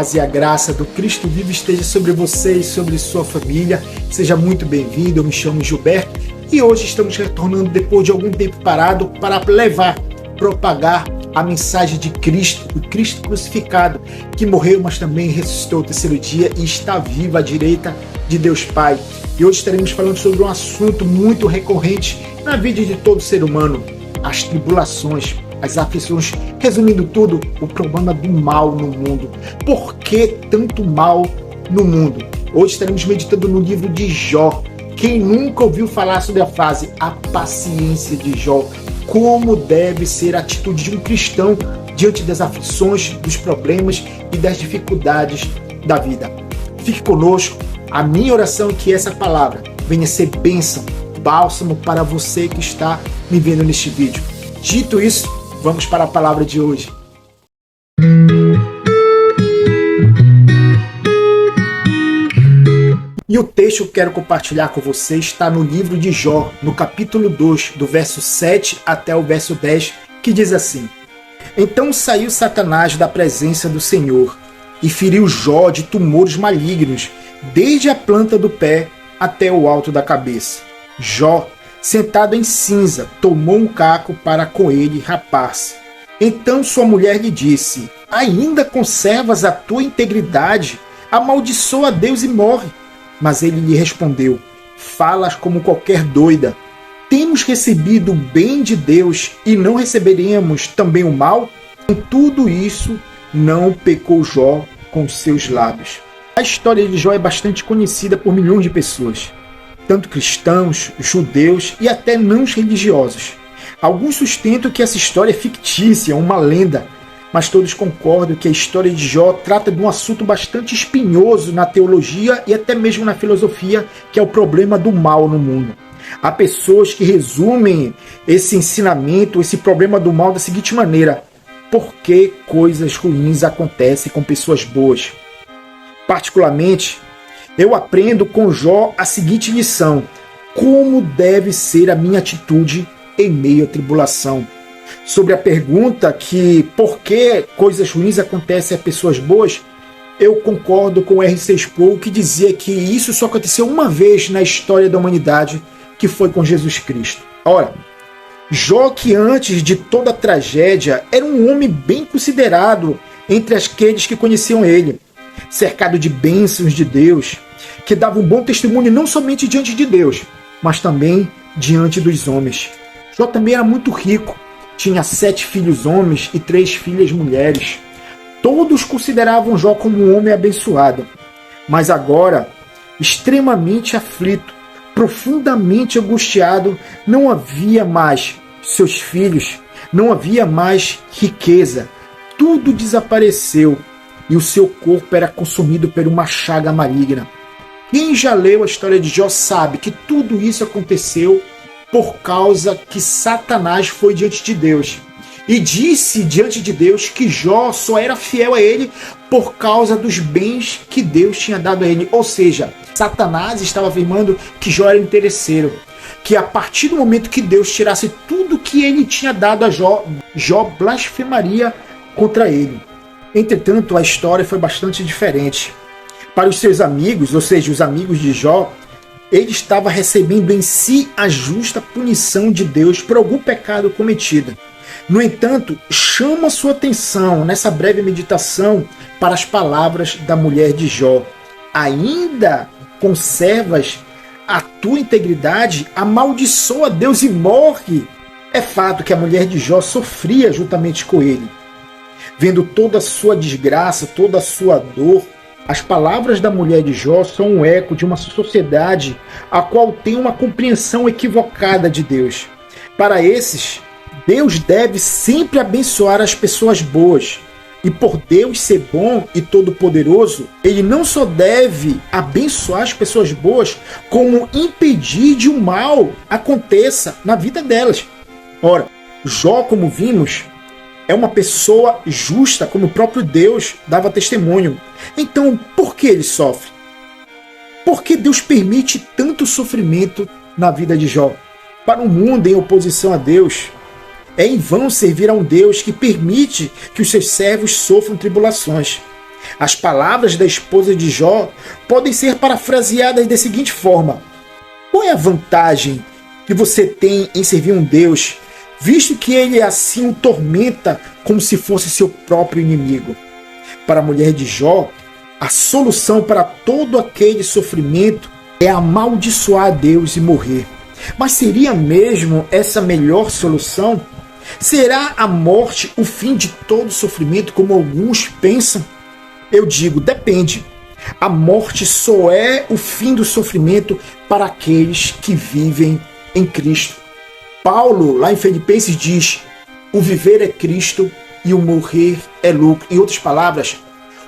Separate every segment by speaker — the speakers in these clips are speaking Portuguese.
Speaker 1: paz e a graça do Cristo vivo esteja sobre você e sobre sua família. Seja muito bem-vindo, eu me chamo Gilberto e hoje estamos retornando depois de algum tempo parado para propagar a mensagem de Cristo, o Cristo crucificado, que morreu, mas também ressuscitou ao terceiro dia e está vivo à direita de Deus Pai. E hoje estaremos falando sobre um assunto muito recorrente na vida de todo ser humano, as tribulações, as aflições. Resumindo tudo, o problema do mal no mundo. Por que tanto mal no mundo? Hoje estaremos meditando no livro de Jó. Quem nunca ouviu falar sobre a frase a paciência de Jó? Como deve ser a atitude de um cristão diante das aflições, dos problemas e das dificuldades da vida. Fique conosco. A minha oração é que essa palavra venha ser bênção, bálsamo para você que está me vendo neste vídeo. Dito isso, vamos para a palavra de hoje. E o texto que eu quero compartilhar com você está no livro de Jó, no capítulo 2, do verso 7 até o verso 10, que diz assim: Então saiu Satanás da presença do Senhor e feriu Jó de tumores malignos, desde a planta do pé até o alto da cabeça. Jó, sentado em cinza, tomou um caco para com ele rapar-se. Então sua mulher lhe disse: Ainda conservas a tua integridade? Amaldiçoa a Deus e morre. Mas ele lhe respondeu: Falas como qualquer doida. Temos recebido o bem de Deus e não receberemos também o mal? Em tudo isso não pecou Jó com seus lábios. A história de Jó é bastante conhecida por milhões de pessoas, tanto cristãos, judeus e até não religiosos. Alguns sustentam que essa história é fictícia, uma lenda, mas todos concordam que a história de Jó trata de um assunto bastante espinhoso na teologia e até mesmo na filosofia, que é o problema do mal no mundo. Há pessoas que resumem esse ensinamento, esse problema do mal da seguinte maneira: por que coisas ruins acontecem com pessoas boas? Particularmente, eu aprendo com Jó a seguinte lição: como deve ser a minha atitude em meio à tribulação? Sobre a pergunta que por que coisas ruins acontecem a pessoas boas, eu concordo com R.C. Sproul, que dizia que isso só aconteceu uma vez na história da humanidade, que foi com Jesus Cristo. Ora, Jó, que antes de toda a tragédia era um homem bem considerado entre aqueles que conheciam ele, cercado de bênçãos de Deus, que dava um bom testemunho não somente diante de Deus, mas também diante dos homens. Jó também era muito rico, tinha 7 filhos homens e 3 filhas mulheres. Todos consideravam Jó como um homem abençoado, mas agora, extremamente aflito, profundamente angustiado, não havia mais seus filhos, não havia mais riqueza, tudo desapareceu e o seu corpo era consumido por uma chaga maligna. Quem já leu a história de Jó sabe que tudo isso aconteceu por causa que Satanás foi diante de Deus e disse diante de Deus que Jó só era fiel a ele por causa dos bens que Deus tinha dado a ele. Ou seja, Satanás estava afirmando que Jó era interesseiro, que a partir do momento que Deus tirasse tudo que ele tinha dado a Jó, Jó blasfemaria contra ele. Entretanto, a história foi bastante diferente. Para os seus amigos, ou seja, os amigos de Jó, ele estava recebendo em si a justa punição de Deus por algum pecado cometido. No entanto, chama sua atenção nessa breve meditação para as palavras da mulher de Jó: Ainda conservas a tua integridade? Amaldiçoa Deus e morre. É fato que a mulher de Jó sofria juntamente com ele. Vendo toda a sua desgraça, toda a sua dor, as palavras da mulher de Jó são um eco de uma sociedade a qual tem uma compreensão equivocada de Deus. Para esses, Deus deve sempre abençoar as pessoas boas. E por Deus ser bom e todo-poderoso, Ele não só deve abençoar as pessoas boas, como impedir de o mal aconteça na vida delas. Ora, Jó, como vimos, é uma pessoa justa, como o próprio Deus dava testemunho. Então, por que ele sofre? Por que Deus permite tanto sofrimento na vida de Jó? Para um mundo em oposição a Deus, é em vão servir a um Deus que permite que os seus servos sofram tribulações. As palavras da esposa de Jó podem ser parafraseadas da seguinte forma: qual é a vantagem que você tem em servir um Deus, visto que ele assim o tormenta como se fosse seu próprio inimigo? Para a mulher de Jó, a solução para todo aquele sofrimento é amaldiçoar a Deus e morrer. Mas seria mesmo essa a melhor solução? Será a morte o fim de todo sofrimento, como alguns pensam? Eu digo, depende. A morte só é o fim do sofrimento para aqueles que vivem em Cristo. Paulo, lá em Filipenses, diz: o viver é Cristo e o morrer é lucro. Em outras palavras,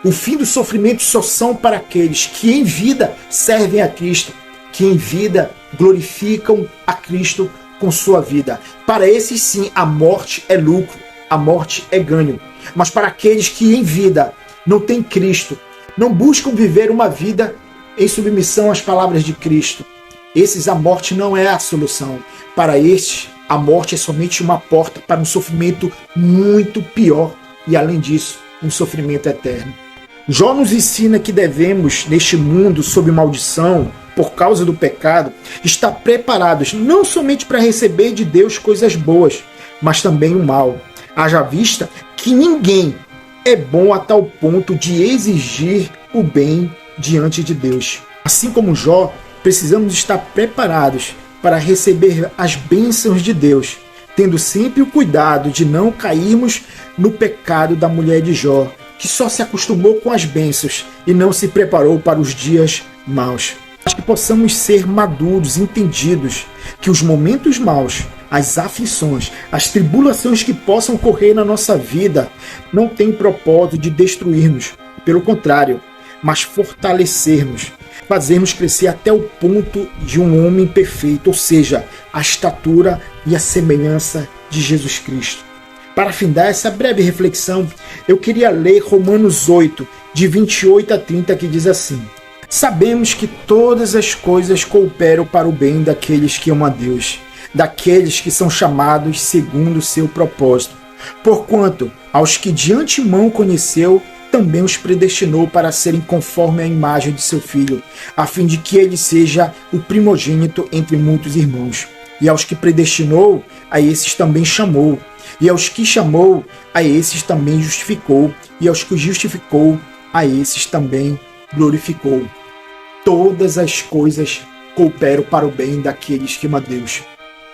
Speaker 1: o fim do sofrimento só são para aqueles que em vida servem a Cristo, que em vida glorificam a Cristo com sua vida. Para esses sim, a morte é lucro, a morte é ganho. Mas para aqueles que em vida não têm Cristo, não buscam viver uma vida em submissão às palavras de Cristo, esses a morte não é a solução. Para estes, a morte é somente uma porta para um sofrimento muito pior e, além disso, um sofrimento eterno. Jó nos ensina que devemos, neste mundo sob maldição, por causa do pecado, estar preparados não somente para receber de Deus coisas boas, mas também o mal. Haja vista que ninguém é bom a tal ponto de exigir o bem diante de Deus. Assim como Jó, precisamos estar preparados para receber as bênçãos de Deus, tendo sempre o cuidado de não cairmos no pecado da mulher de Jó, que só se acostumou com as bênçãos e não se preparou para os dias maus. Mas que possamos ser maduros, entendidos, que os momentos maus, as aflições, as tribulações que possam ocorrer na nossa vida não têm propósito de destruir-nos, pelo contrário, mas fortalecer-nos, fazermos crescer até o ponto de um homem perfeito, ou seja, a estatura e a semelhança de Jesus Cristo. Para findar essa breve reflexão, eu queria ler Romanos 8, de 28 a 30, que diz assim: sabemos que todas as coisas cooperam para o bem daqueles que amam a Deus, daqueles que são chamados segundo o seu propósito. Porquanto, aos que de antemão conheceu, também os predestinou para serem conforme a imagem de seu Filho, a fim de que ele seja o primogênito entre muitos irmãos. E aos que predestinou, a esses também chamou. E aos que chamou, a esses também justificou. E aos que justificou, a esses também glorificou. Todas as coisas cooperam para o bem daqueles que amam a Deus.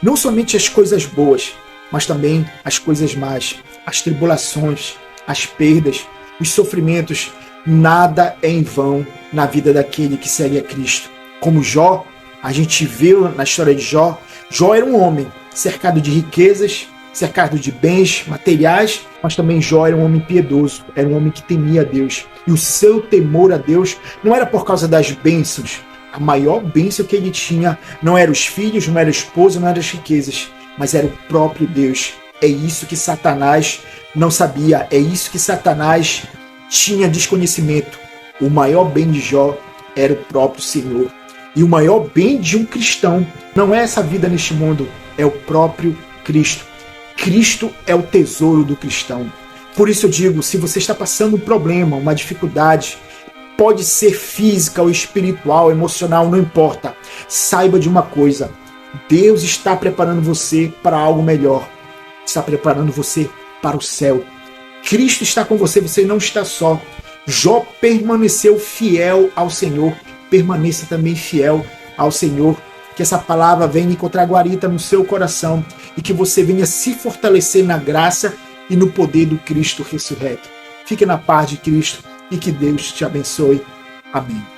Speaker 1: Não somente as coisas boas, mas também as coisas más, as tribulações, as perdas, os sofrimentos. Nada é em vão na vida daquele que segue a Cristo. Como Jó, a gente viu na história de Jó, Jó era um homem cercado de riquezas, cercado de bens materiais, mas também Jó era um homem piedoso, era um homem que temia a Deus. E o seu temor a Deus não era por causa das bênçãos. A maior bênção que ele tinha não eram os filhos, não era a esposa, não eram as riquezas, mas era o próprio Deus. É isso que Satanás não sabia, é isso que Satanás tinha desconhecimento. O maior bem de Jó era o próprio Senhor. E o maior bem de um cristão não é essa vida neste mundo, é o próprio Cristo. Cristo é o tesouro do cristão. Por isso eu digo, se você está passando um problema, uma dificuldade, pode ser física ou espiritual, emocional, não importa. Saiba de uma coisa, Deus está preparando você para algo melhor. Está preparando você para o céu. Cristo está com você, você não está só. Jó permaneceu fiel ao Senhor. Permaneça também fiel ao Senhor. Que essa palavra venha encontrar guarita no seu coração e que você venha se fortalecer na graça e no poder do Cristo ressurreto. Fique na paz de Cristo e que Deus te abençoe. Amém.